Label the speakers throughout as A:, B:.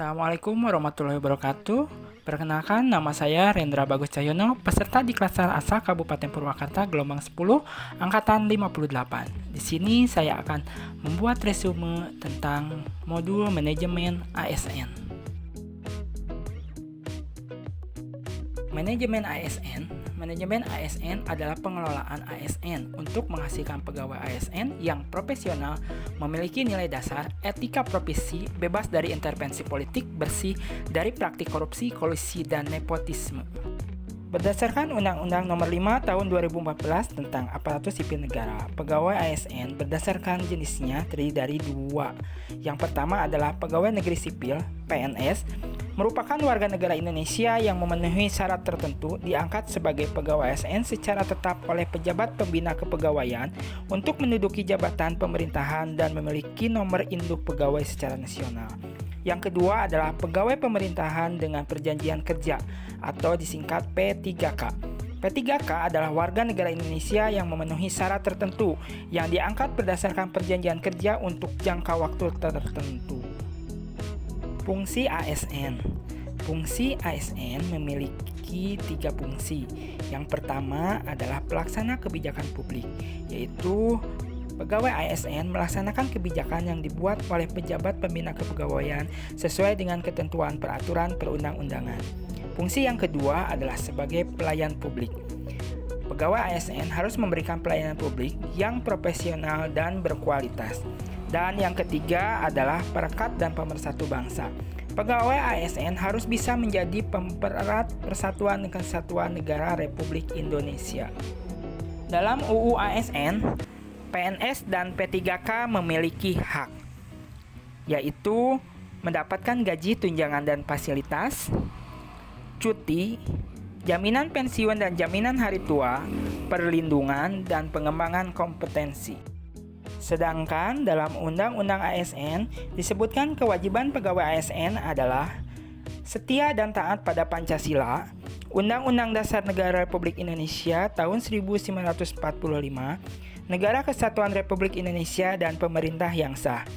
A: Assalamualaikum warahmatullahi wabarakatuh. Perkenalkan, nama saya Rendra Bagus Cahyono, peserta di kelas Asa Kabupaten Purwakarta gelombang 10 angkatan 58. Di sini saya akan membuat resume tentang modul manajemen ASN. Manajemen ASN adalah pengelolaan ASN untuk menghasilkan pegawai ASN yang profesional, memiliki nilai dasar, etika profesi, bebas dari intervensi politik, bersih dari praktik korupsi, kolusi, dan nepotisme. Berdasarkan Undang-Undang Nomor 5 Tahun 2014 tentang Aparatur Sipil Negara, pegawai ASN berdasarkan jenisnya terdiri dari dua. Yang pertama adalah pegawai negeri sipil (PNS), merupakan warga negara Indonesia yang memenuhi syarat tertentu diangkat sebagai pegawai ASN secara tetap oleh pejabat pembina kepegawaian untuk menduduki jabatan pemerintahan dan memiliki nomor induk pegawai secara nasional. Yang kedua adalah pegawai pemerintahan dengan perjanjian kerja atau disingkat P3K. P3K adalah warga negara Indonesia yang memenuhi syarat tertentu yang diangkat berdasarkan perjanjian kerja untuk jangka waktu tertentu. Fungsi ASN. Fungsi ASN memiliki 3 fungsi. Yang pertama adalah pelaksana kebijakan publik, yaitu pegawai ASN melaksanakan kebijakan yang dibuat oleh pejabat pembina kepegawaian sesuai dengan ketentuan peraturan perundang-undangan. Fungsi yang kedua adalah sebagai pelayan publik. Pegawai ASN harus memberikan pelayanan publik yang profesional dan berkualitas. Dan yang ketiga adalah perekat dan pemersatu bangsa. Pegawai ASN harus bisa menjadi pempererat persatuan dan kesatuan negara Republik Indonesia. Dalam UU ASN, PNS dan P3K memiliki hak, yaitu mendapatkan gaji, tunjangan, dan fasilitas, cuti, jaminan pensiun dan jaminan hari tua, perlindungan, dan pengembangan kompetensi. Sedangkan dalam Undang-Undang ASN disebutkan kewajiban pegawai ASN adalah setia dan taat pada Pancasila, Undang-Undang Dasar Negara Republik Indonesia tahun 1945, Negara Kesatuan Republik Indonesia dan pemerintah yang sah,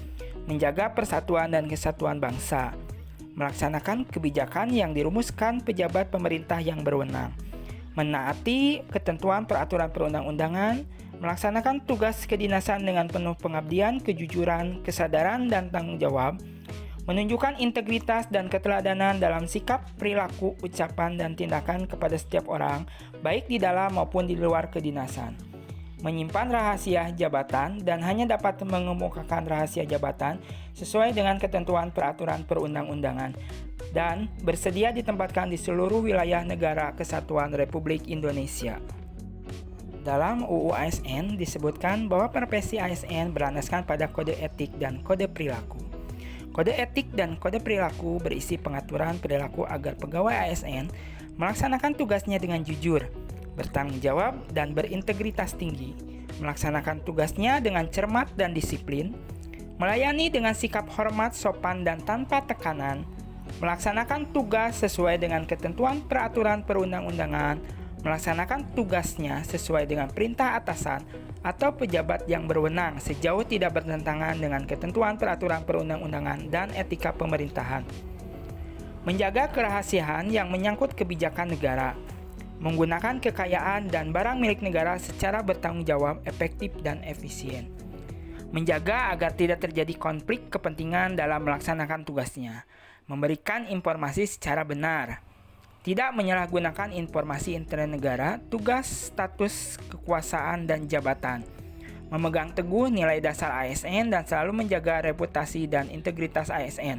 A: menjaga persatuan dan kesatuan bangsa, melaksanakan kebijakan yang dirumuskan pejabat pemerintah yang berwenang, menaati ketentuan peraturan perundang-undangan, melaksanakan tugas kedinasan dengan penuh pengabdian, kejujuran, kesadaran, dan tanggung jawab, menunjukkan integritas dan keteladanan dalam sikap, perilaku, ucapan, dan tindakan kepada setiap orang, baik di dalam maupun di luar kedinasan, menyimpan rahasia jabatan dan hanya dapat mengemukakan rahasia jabatan sesuai dengan ketentuan peraturan perundang-undangan, dan bersedia ditempatkan di seluruh wilayah negara kesatuan Republik Indonesia. Dalam UU ASN disebutkan bahwa profesi ASN berlandaskan pada kode etik dan kode perilaku. Kode etik dan kode perilaku berisi pengaturan perilaku agar pegawai ASN melaksanakan tugasnya dengan jujur, bertanggung jawab, dan berintegritas tinggi, melaksanakan tugasnya dengan cermat dan disiplin, melayani dengan sikap hormat, sopan, dan tanpa tekanan, melaksanakan tugas sesuai dengan ketentuan peraturan perundang-undangan, melaksanakan tugasnya sesuai dengan perintah atasan atau pejabat yang berwenang sejauh tidak bertentangan dengan ketentuan peraturan perundang-undangan dan etika pemerintahan, menjaga kerahasiaan yang menyangkut kebijakan negara, menggunakan kekayaan dan barang milik negara secara bertanggung jawab, efektif, dan efisien, menjaga agar tidak terjadi konflik kepentingan dalam melaksanakan tugasnya, memberikan informasi secara benar, tidak menyalahgunakan informasi internal negara, tugas, status, kekuasaan, dan jabatan, memegang teguh nilai dasar ASN dan selalu menjaga reputasi dan integritas ASN,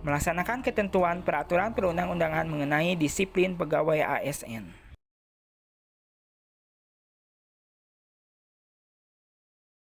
A: melaksanakan ketentuan peraturan perundang-undangan mengenai disiplin pegawai ASN.